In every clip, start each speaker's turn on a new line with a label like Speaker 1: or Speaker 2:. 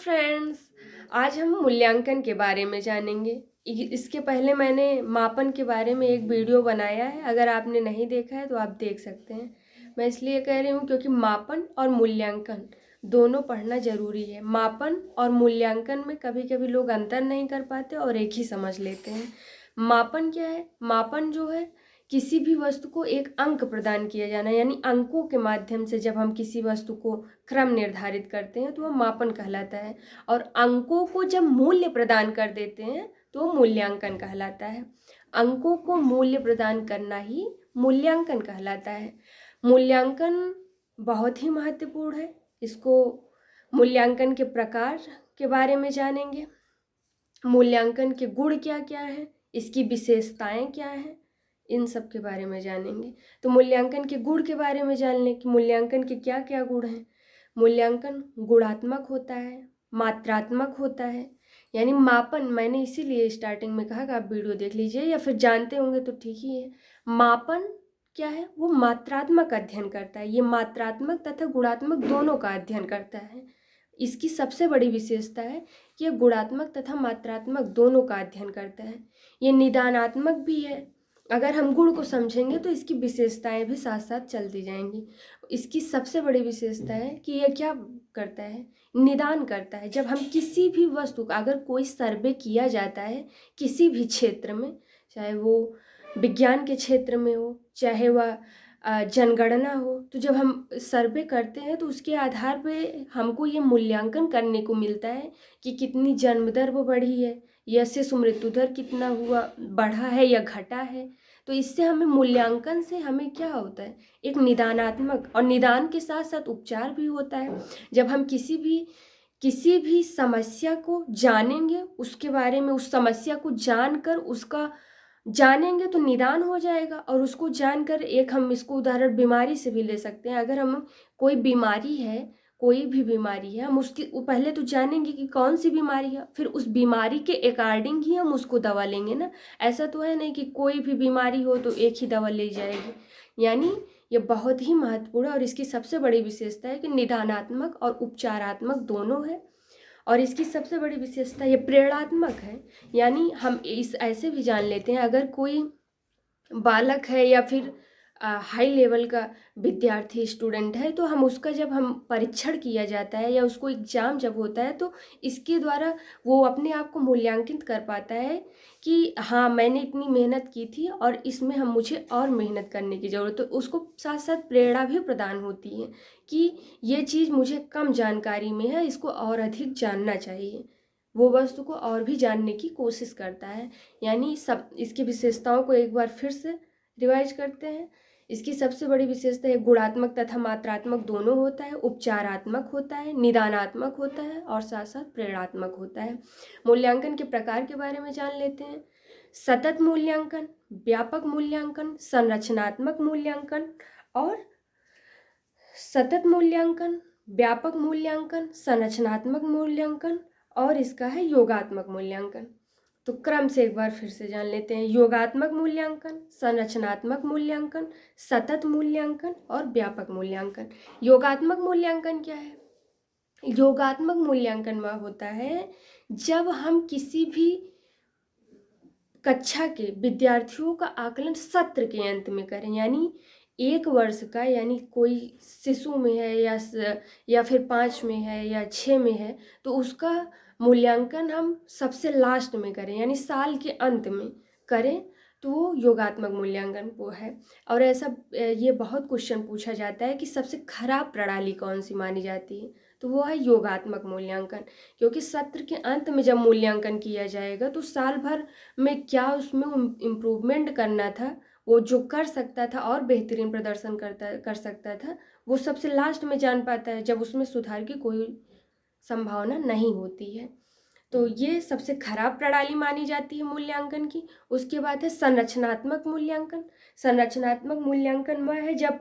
Speaker 1: Friends, आज हम मूल्यांकन के बारे में जानेंगे। इसके पहले मैंने मापन के बारे में एक वीडियो बनाया है, अगर आपने नहीं देखा है तो आप देख सकते हैं। मैं इसलिए कह रही हूँ क्योंकि मापन और मूल्यांकन दोनों पढ़ना ज़रूरी है। मापन और मूल्यांकन में कभी कभी लोग अंतर नहीं कर पाते और एक ही समझ लेते हैं। मापन क्या है? मापन जो है किसी भी वस्तु को एक अंक प्रदान किया जाना, यानी अंकों के माध्यम से जब हम किसी वस्तु को क्रम निर्धारित करते हैं तो वह मापन कहलाता है। और अंकों को जब मूल्य प्रदान कर देते हैं तो वो मूल्यांकन कहलाता है। अंकों को मूल्य प्रदान करना ही मूल्यांकन कहलाता है। मूल्यांकन बहुत ही महत्वपूर्ण है। इसको मूल्यांकन के प्रकार के बारे में जानेंगे। मूल्यांकन के गुण क्या क्या हैं, इसकी विशेषताएं क्या हैं, इन सब के बारे में जानेंगे। तो मूल्यांकन के गुण के बारे में जान लें कि मूल्यांकन के क्या क्या गुण हैं। मूल्यांकन गुणात्मक होता है, मात्रात्मक होता है। यानी मापन, मैंने इसीलिए स्टार्टिंग में कहा कि आप वीडियो देख लीजिए या फिर जानते होंगे तो ठीक ही है। मापन क्या है? वो मात्रात्मक अध्ययन करता है। ये मात्रात्मक तथा गुणात्मक दोनों का अध्ययन करता है। इसकी सबसे बड़ी विशेषता है कि यह गुणात्मक तथा मात्रात्मक दोनों का अध्ययन करता है। ये निदानात्मक भी है। अगर हम गुण को समझेंगे तो इसकी विशेषताएं भी साथ साथ चलती जाएंगी। इसकी सबसे बड़ी विशेषता है कि यह क्या करता है? निदान करता है। जब हम किसी भी वस्तु का, अगर कोई सर्वे किया जाता है किसी भी क्षेत्र में, चाहे वो विज्ञान के क्षेत्र में हो, चाहे वह जनगणना हो, तो जब हम सर्वे करते हैं तो उसके आधार पे हमको ये मूल्यांकन करने को मिलता है कि कितनी जन्म दर वो बढ़ी है या शिशु मृत्यु दर कितना हुआ, बढ़ा है या घटा है। तो इससे हमें मूल्यांकन से हमें क्या होता है? एक निदानात्मक, और निदान के साथ साथ उपचार भी होता है। जब हम किसी भी समस्या को जानेंगे, उसके बारे में, उस समस्या को जानकर उसका जानेंगे तो निदान हो जाएगा। और उसको जानकर, एक हम इसको उदाहरण बीमारी से भी ले सकते हैं। अगर हम कोई बीमारी है, कोई भी बीमारी है, हम उसकी पहले तो जानेंगे कि कौन सी बीमारी है, फिर उस बीमारी के अकॉर्डिंग ही हम उसको दवा लेंगे ना। ऐसा तो है नहीं कि कोई भी बीमारी हो तो एक ही दवा ले जाएगी। यानी ये बहुत ही महत्वपूर्ण है और इसकी सबसे बड़ी विशेषता है कि निदानात्मक और उपचारात्मक दोनों है। और इसकी सबसे बड़ी विशेषता ये प्रेरणात्मक है। यानी हम इस ऐसे भी जान लेते हैं, अगर कोई बालक है या फिर हाई लेवल का विद्यार्थी स्टूडेंट है, तो हम उसका जब हम परीक्षण किया जाता है या उसको एग्ज़ाम जब होता है तो इसके द्वारा वो अपने आप को मूल्यांकित कर पाता है कि हाँ, मैंने इतनी मेहनत की थी और इसमें मुझे और मेहनत करने की ज़रूरत है। तो उसको साथ साथ प्रेरणा भी प्रदान होती है कि ये चीज़ मुझे कम जानकारी में है, इसको और अधिक जानना चाहिए। वो वस्तु को और भी जानने की कोशिश करता है। यानी सब इसकी विशेषताओं को एक बार फिर से रिवाइज करते हैं। इसकी सबसे बड़ी विशेषता है गुणात्मक तथा मात्रात्मक दोनों होता है, उपचारात्मक होता है, निदानात्मक होता है और साथ साथ प्रेरणात्मक होता है। मूल्यांकन के प्रकार के बारे में जान लेते हैं। सतत मूल्यांकन, व्यापक मूल्यांकन, संरचनात्मक मूल्यांकन और सतत मूल्यांकन, व्यापक मूल्यांकन, संरचनात्मक मूल्यांकन और इसका है योगात्मक मूल्यांकन। तो क्रम से एक बार फिर से जान लेते हैं। योगात्मक मूल्यांकन, संरचनात्मक मूल्यांकन, सतत मूल्यांकन और व्यापक मूल्यांकन। योगात्मक मूल्यांकन क्या है? योगात्मक मूल्यांकन वह होता है जब हम किसी भी कक्षा के विद्यार्थियों का आकलन सत्र के अंत में करें। यानी एक वर्ष का, यानी कोई शिशु में है या फिर 5 में है या 6 में है, तो उसका मूल्यांकन हम सबसे लास्ट में करें, यानी साल के अंत में करें, तो वो योगात्मक मूल्यांकन वो है। और ऐसा ये बहुत क्वेश्चन पूछा जाता है कि सबसे खराब प्रणाली कौन सी मानी जाती है, तो वो है योगात्मक मूल्यांकन। क्योंकि सत्र के अंत में जब मूल्यांकन किया जाएगा तो साल भर में क्या उसमें इम्प्रूवमेंट करना था, वो जो कर सकता था और बेहतरीन प्रदर्शन कर सकता था, वो सबसे लास्ट में जान पाता है जब उसमें सुधार की कोई संभावना नहीं होती है। तो ये सबसे खराब प्रणाली मानी जाती है मूल्यांकन की। उसके बाद है संरचनात्मक मूल्यांकन। संरचनात्मक मूल्यांकन वह है जब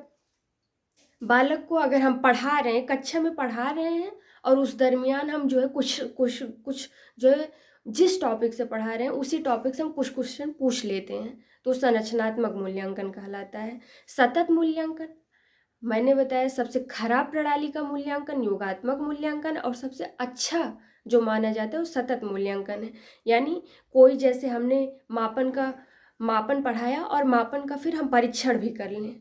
Speaker 1: बालक को, अगर हम पढ़ा रहे हैं, कक्षा में पढ़ा रहे हैं और उस दरमियान हम जो है कुछ जो है जिस टॉपिक से पढ़ा रहे हैं उसी टॉपिक से हम कुछ क्वेश्चन पूछ लेते हैं, तो संरचनात्मक मूल्यांकन कहलाता है। सतत मूल्यांकन, मैंने बताया सबसे खराब प्रणाली का मूल्यांकन योगात्मक मूल्यांकन और सबसे अच्छा जो माना जाता है वो सतत मूल्यांकन है। यानी कोई, जैसे हमने मापन पढ़ाया और मापन का फिर हम परीक्षण भी कर लें,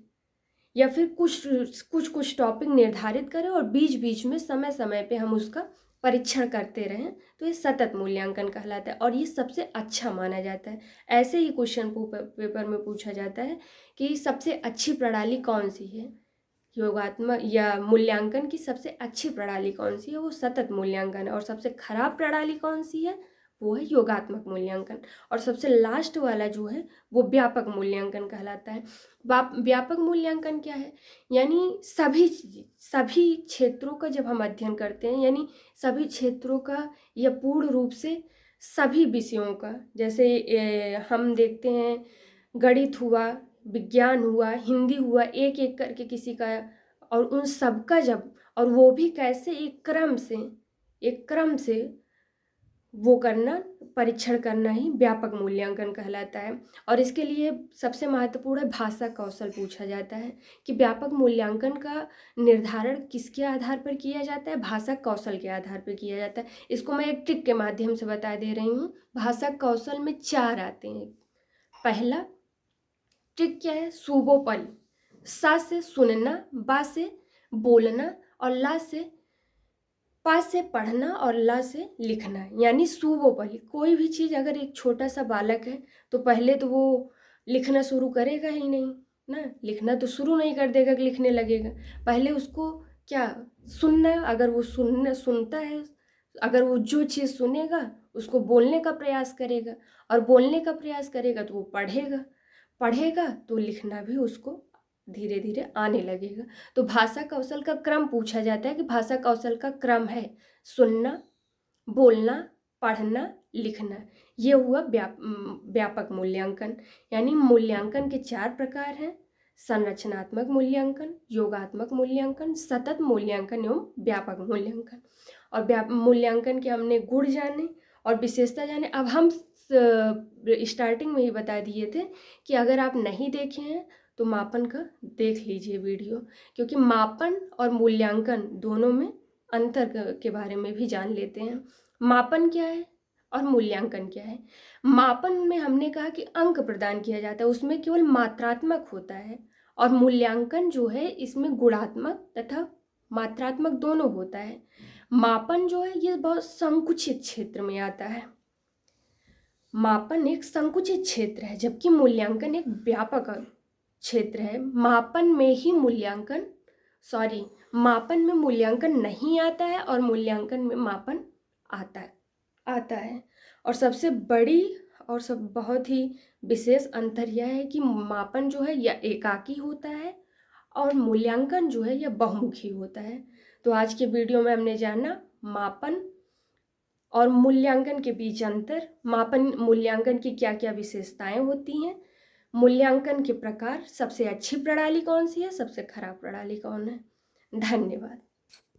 Speaker 1: या फिर कुछ टॉपिक निर्धारित करें और बीच बीच में समय समय पे हम उसका परीक्षण करते रहें, तो ये सतत मूल्यांकन कहलाता है और ये सबसे अच्छा माना जाता है। ऐसे ही क्वेश्चन पेपर में पूछा जाता है कि सबसे अच्छी प्रणाली कौन सी है, योगात्मक या मूल्यांकन की सबसे अच्छी प्रणाली कौन सी है, वो सतत मूल्यांकन है। और सबसे खराब प्रणाली कौन सी है, वो है योगात्मक मूल्यांकन। और सबसे लास्ट वाला जो है वो व्यापक मूल्यांकन कहलाता है। व्यापक मूल्यांकन क्या है, यानी सभी क्षेत्रों का जब हम अध्ययन करते हैं, यानी सभी क्षेत्रों का या पूर्ण रूप से सभी विषयों का, जैसे हम देखते हैं गणित हुआ, विज्ञान हुआ, हिंदी हुआ, एक एक करके किसी का, और उन सब का जब, और वो भी कैसे, एक क्रम से वो करना, परीक्षण करना ही व्यापक मूल्यांकन कहलाता है। और इसके लिए सबसे महत्वपूर्ण है भाषा कौशल पूछा जाता है कि व्यापक मूल्यांकन का निर्धारण किसके आधार पर किया जाता है, भाषा कौशल के आधार पर किया जाता है। इसको मैं एक ट्रिक के माध्यम से बता दे रही हूँ। भाषा कौशल में 4 आते हैं। पहला ट्रिक क्या है, सुबोपल, सा से सुनना, बा से बोलना और ला से पा से पढ़ना और ला से लिखना। यानी सुबोपली, कोई भी चीज़, अगर एक छोटा सा बालक है तो पहले तो वो लिखना शुरू करेगा ही नहीं ना, लिखना तो शुरू नहीं कर देगा कि लिखने लगेगा। पहले उसको क्या सुनना, अगर वो सुनता है, अगर वो जो चीज़ सुनेगा उसको बोलने का प्रयास करेगा, और बोलने का प्रयास करेगा तो वो पढ़ेगा तो लिखना भी उसको धीरे धीरे आने लगेगा। तो भाषा कौशल का क्रम पूछा जाता है कि भाषा कौशल का क्रम है सुनना, बोलना, पढ़ना, लिखना। ये हुआ व्यापक मूल्यांकन। यानी मूल्यांकन के 4 प्रकार हैं, संरचनात्मक मूल्यांकन, योगात्मक मूल्यांकन, सतत मूल्यांकन एवं व्यापक मूल्यांकन। और मूल्यांकन के हमने गुण जाने और विशेषता जाने। अब हम स्टार्टिंग में ही बता दिए थे कि अगर आप नहीं देखे हैं तो मापन का देख लीजिए वीडियो, क्योंकि मापन और मूल्यांकन दोनों में अंतर के बारे में भी जान लेते हैं। मापन क्या है और मूल्यांकन क्या है। मापन में हमने कहा कि अंक प्रदान किया जाता है, उसमें केवल मात्रात्मक होता है, और मूल्यांकन जो है इसमें गुणात्मक तथा मात्रात्मक दोनों होता है। मापन जो है ये बहुत संकुचित क्षेत्र में आता है। मापन एक संकुचित क्षेत्र है, जबकि मूल्यांकन एक व्यापक क्षेत्र है। मापन में मूल्यांकन नहीं आता है और मूल्यांकन में मापन आता है। और सबसे बड़ी और बहुत ही विशेष अंतर यह है कि मापन जो है यह एकाकी होता है और मूल्यांकन जो है यह बहुमुखी होता है। तो आज के वीडियो में हमने जाना मापन और मूल्यांकन के बीच अंतर, मापन मूल्यांकन की क्या क्या विशेषताएं होती हैं, मूल्यांकन के प्रकार, सबसे अच्छी प्रणाली कौन सी है, सबसे खराब प्रणाली कौन है। धन्यवाद।